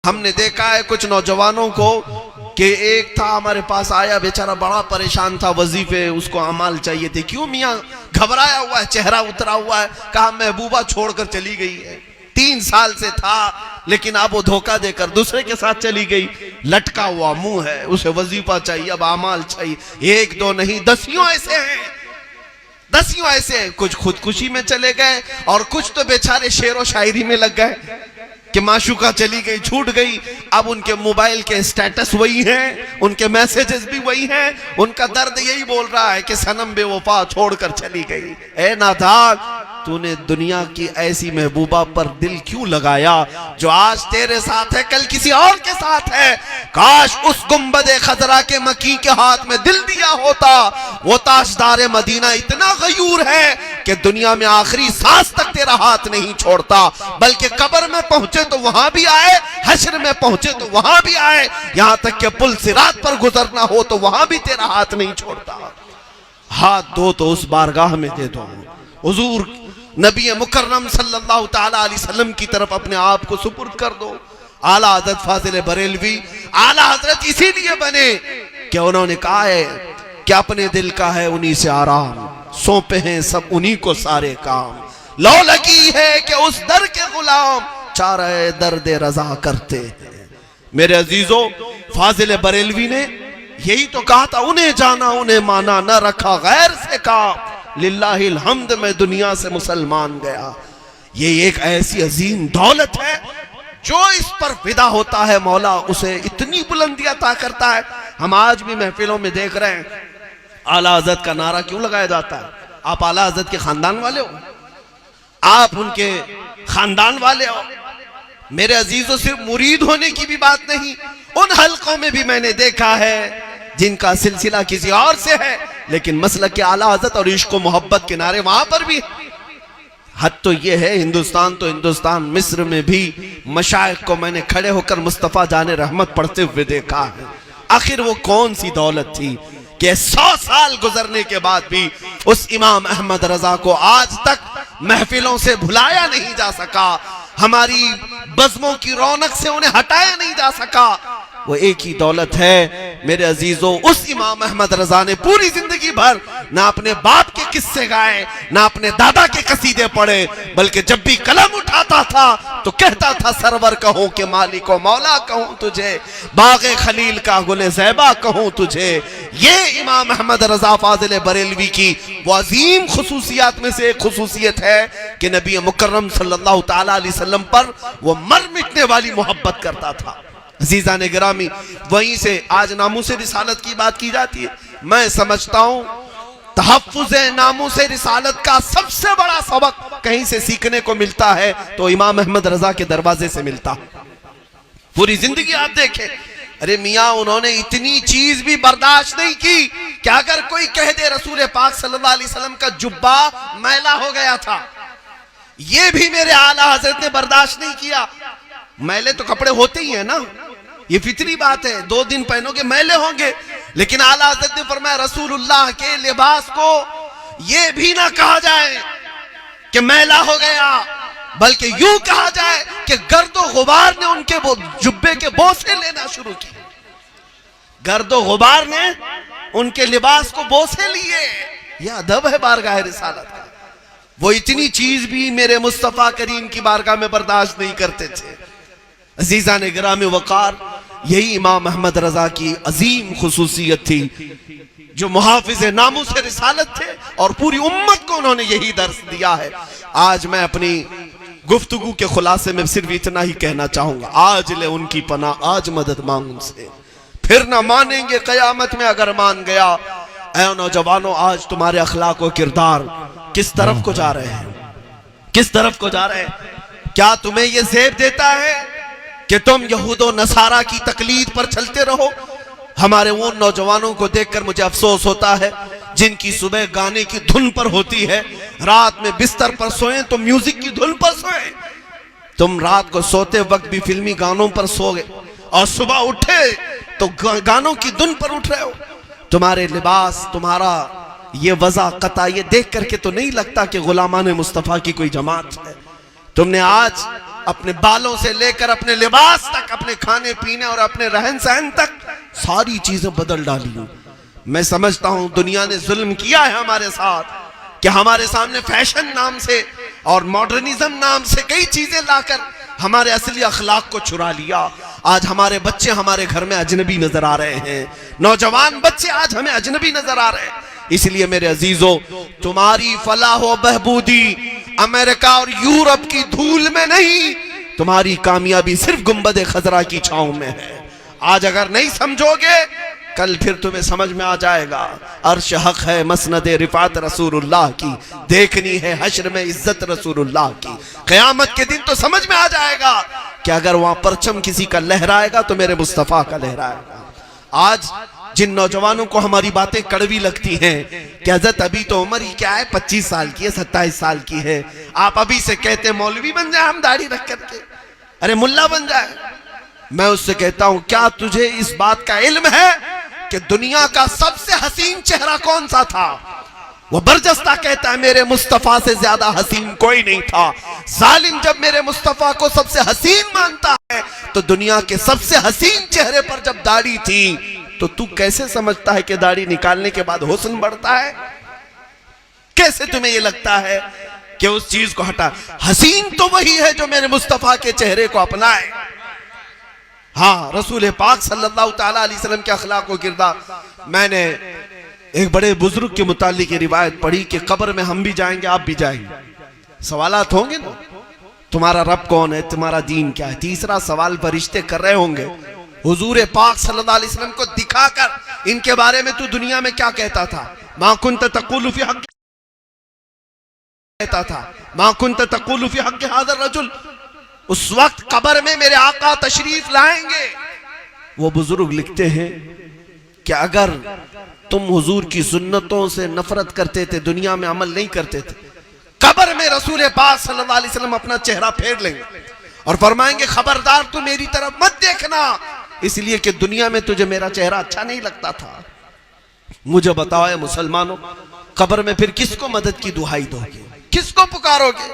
ہم نے دیکھا ہے کچھ نوجوانوں کو کہ ایک تھا ہمارے پاس آیا بیچارہ بڑا پریشان تھا وظیفے اس کو اعمال چاہیے تھے. کیوں میاں؟ گھبرایا ہوا ہے, چہرہ اترا ہوا ہے. کہا محبوبہ چھوڑ کر چلی گئی ہے, 3 سال سے تھا لیکن اب وہ دھوکہ دے کر دوسرے کے ساتھ چلی گئی. لٹکا ہوا منہ ہے, اسے وظیفہ چاہیے, اب اعمال چاہیے. 1 2 نہیں 10 ایسے ہیں, 10 ایسے ہیں. کچھ خودکشی میں چلے گئے اور کچھ تو بیچارے شعر و شاعری میں لگ گئے کہ معشوقہ چلی گئی, چھوٹ گئی. اب ان کے موبائل کے سٹیٹس وہی ہیں, ان کے میسیجز بھی وہی ہیں, ان کا درد یہی بول رہا ہے کہ صنم بے وفا چھوڑ کر چلی گئی. اے نادان, تو نے دنیا کی ایسی محبوبہ پر دل کیوں لگایا جو آج تیرے ساتھ ہے کل کسی اور کے ساتھ ہے؟ کاش اس گنبد خضرا کے مکی کے ہاتھ میں دل دیا ہوتا. وہ تاجدار مدینہ اتنا غیور ہے کہ دنیا میں آخری سانس تک تیرا ہاتھ نہیں چھوڑتا, بلکہ قبر میں پہنچے تو وہاں بھی آئے, حشر میں پہنچے تو وہاں بھی آئے, یہاں تک کہ پل صراط پر گزرنا ہو تو وہاں بھی تیرا ہاتھ نہیں چھوڑتا. ہاتھ دو تو اس بارگاہ میں دے دو. حضور نبی مکرم صلی اللہ تعالی علیہ وسلم کی طرف اپنے آپ کو سپرد کر دو. اعلیٰ حضرت فاضل بریلوی اعلیٰ حضرت اسی لیے بنے کہ انہوں نے کہا ہے کہ اپنے دل کا ہے انہی سے آرام, سونپے ہیں سب انہی کو سارے کام. لو لگی ہے کہ اس در کے غلام چارہ درد رضا کرتے ہیں. میرے عزیزو, فاضل بریلوی نے یہی تو کہا تھا, انہیں جانا انہیں مانا نہ رکھا غیر سے کام, للہ الحمد میں دنیا سے مسلمان گیا. یہ ایک ایسی عظیم دولت ہے جو اس پر فدا ہوتا ہے مولا اسے اتنی بلندی عطا کرتا ہے. ہم آج بھی محفلوں میں دیکھ رہے ہیں اعلیٰ حضرت کا نعرہ کیوں لگایا جاتا ہے؟ آپ اعلیٰ حضرت کے خاندان والے ہو, آپ ان کے خاندان والے ہو. میرے عزیزوں, صرف مرید ہونے کی بھی بات نہیں, ان حلقوں میں بھی میں نے دیکھا ہے جن کا سلسلہ کسی اور سے ہے لیکن مسلک کے اعلیٰ حضرت اور عشق و محبت کے نعرے وہاں پر بھی. حد تو یہ ہے ہندوستان تو ہندوستان, مصر میں بھی مشائخ کو میں نے کھڑے ہو کر مصطفیٰ جان رحمت پڑھتے ہوئے دیکھا ہے. آخر وہ کون سی دولت تھی کہ 100 سال گزرنے کے بعد بھی اس امام احمد رضا کو آج تک محفلوں سے بھلایا نہیں جا سکا, ہماری بزموں کی رونق سے انہیں ہٹایا نہیں جا سکا. وہ ایک ہی دولت ہے میرے عزیزو, اس امام احمد رضا نے پوری زندگی بھر نہ اپنے باپ کے قصے گائے نہ اپنے دادا کے قصیدے پڑھے, بلکہ جب بھی قلم اٹھاتا تھا تو کہتا تھا سرور کہوں کہ مالک و مولا کہوں تجھے, باغ خلیل کا گل زیبا کہوں تجھے. یہ امام احمد رضا فاضل بریلوی کی وہ عظیم خصوصیات میں سے ایک خصوصیت ہے کہ نبی مکرم صلی اللہ تعالی علیہ وسلم پر وہ مر مٹنے والی محبت کرتا تھا. عزیزان گرامی, وہیں سے آج ناموس رسالت کی بات کی جاتی ہے. میں سمجھتا ہوں تحفظ ناموس رسالت کا سب سے بڑا سبق کہیں سے سیکھنے کو ملتا ہے تو امام احمد رضا کے دروازے سے ملتا. پوری زندگی آپ دیکھیں, ارے میاں انہوں نے اتنی چیز بھی برداشت نہیں کی کہ اگر کوئی کہہ دے رسول پاک صلی اللہ علیہ وسلم کا جبہ میلا ہو گیا تھا, یہ بھی میرے اعلیٰ حضرت نے برداشت نہیں کیا. میلے تو کپڑے ہوتے ہی ہیں نا, یہ فطری بات ہے, 2 دن پہنو گے میلے ہوں گے, لیکن اعلیٰ حضرت نے فرمایا رسول اللہ کے لباس کو یہ بھی نہ کہا جائے کہ میلا ہو گیا, بلکہ یوں کہا جائے کہ گرد و غبار نے ان کے جبے کے بوسے لینا شروع کی. گرد و غبار نے ان کے لباس کو بوسے لیے. یہ ادب ہے بارگاہ رسالت کا. وہ اتنی چیز بھی میرے مصطفیٰ کریم کی بارگاہ میں برداشت نہیں کرتے تھے. عزیزان گرامی وقار, یہی امام احمد رضا کی عظیم خصوصیت تھی جو محافظ ناموس رسالت تھے, اور پوری امت کو انہوں نے یہی درس دیا ہے. آج میں اپنی گفتگو کے خلاصے میں صرف اتنا ہی کہنا چاہوں گا, آج لے ان کی پناہ, آج مدد مانگ ان سے, پھر نہ مانیں گے قیامت میں اگر مان گیا. اے نوجوانوں, آج تمہارے اخلاق و کردار کس طرف کو جا رہے ہیں؟ کس طرف کو جا رہے ہیں؟ کیا تمہیں یہ زیب دیتا ہے کہ تم یہود و نصارہ کی تقلید پر چلتے رہو؟ ہمارے وہ نوجوانوں کو دیکھ کر مجھے افسوس ہوتا ہے جن کی صبح گانے کی دھن پر ہوتی ہے, رات میں بستر پر سوئیں تو میوزک کی دھن پر سوئیں. تم رات کو سوتے وقت بھی فلمی گانوں پر سو گئے اور صبح اٹھے تو گانوں کی دھن پر اٹھ رہے ہو. تمہارے لباس, تمہارا یہ وضاقت, یہ دیکھ کر کے تو نہیں لگتا کہ غلامان مصطفیٰ کی کوئی جماعت ہے. تم نے آج اپنے بالوں سے لے کر اپنے لباس تک، اپنے کھانے پینے اور اپنے رہن سہن تک ساری چیزیں بدل ڈالی ہوں۔ میں سمجھتا ہوں دنیا نے ظلم کیا ہے ہمارے ساتھ کہ ہمارے سامنے فیشن نام سے اور ماڈرنزم نام سے کئی چیزیں لا کر ہمارے اصلی اخلاق کو چرا لیا۔ آج ہمارے بچے ہمارے گھر میں اجنبی نظر آ رہے ہیں، نوجوان بچے آج ہمیں اجنبی نظر آ رہے ہیں۔ اس لیے میرے عزیزو، تمہاری فلاح و بہبودی امریکہ اور یورپ کی دھول میں نہیں، تمہاری کامیابی صرف گنبد خضرا کی چھاؤں میں ہے۔ آج اگر نہیں سمجھو گے، کل پھر تمہیں سمجھ میں آ جائے گا عرش حق ہے، مسند رفعت رسول اللہ کی، دیکھنی ہے حشر میں عزت رسول اللہ کی۔ قیامت کے دن تو سمجھ میں آ جائے گا کہ اگر وہاں پرچم کسی کا لہرائے گا تو میرے مصطفیٰ کا لہرائے گا۔ آج جن نوجوانوں کو ہماری باتیں کڑوی لگتی ہیں کہ حضرت ابھی تو عمر ہی کیا ہے، 25 سال کی ہے، 27 سال کی ہے، آپ ابھی سے کہتے ہیں مولوی بن جائیں ہم داڑھی رکھ کر کے، ارے ملا بن جائے۔ میں اس سے کہتا ہوں کیا تجھے اس بات کا علم ہے کہ دنیا کا سب سے حسین چہرہ کون سا تھا؟ وہ برجستہ کہتا ہے میرے مصطفیٰ سے زیادہ حسین کوئی نہیں تھا۔ ظالم جب میرے مصطفیٰ کو سب سے حسین مانتا ہے تو دنیا کے سب سے حسین چہرے پر جب داڑھی تھی تو کیسے سمجھتا ہے کہ داڑھی نکالنے کے بعد حسن بڑھتا ہے؟ کیسے تمہیں یہ لگتا ہے کہ اس چیز کو ہٹا؟ حسین تو وہی ہے جو میرے مصطفیٰ کے چہرے کو اپنائے۔ ہاں، رسول پاک صلی اللہ تعالیٰ علیہ وسلم کے اخلاق و کردار۔ میں نے ایک بڑے بزرگ کے متعلق یہ روایت پڑھی کہ قبر میں ہم بھی جائیں گے، آپ بھی جائیں گے، سوالات ہوں گے نا، تمہارا رب کون ہے، تمہارا دین کیا ہے۔ تیسرا سوال فرشتے کر رہے ہوں گے حضور پاک صلی اللہ علیہ وسلم کو دکھا کر ان کے بارے میں تو دنیا میں کیا کہتا تھا؟ ما کنت تقول فی حق، کہتا تھا ما کنت تقول فی حق هذا الرجل۔ اس وقت قبر میں میرے آقا تشریف لائیں گے، وہ بزرگ لکھتے ہیں کہ اگر تم حضور کی سنتوں سے نفرت کرتے تھے، دنیا میں عمل نہیں کرتے تھے، قبر میں رسول پاک صلی اللہ علیہ وسلم اپنا چہرہ پھیر لیں گے اور فرمائیں گے خبردار تو میری طرف مت دیکھنا، اس لیے کہ دنیا میں تجھے میرا چہرہ اچھا نہیں لگتا تھا۔ مجھے بتاؤ اے مسلمانوں، قبر میں پھر کس کو مدد کی دعائی دو گے، کس کو پکارو گے؟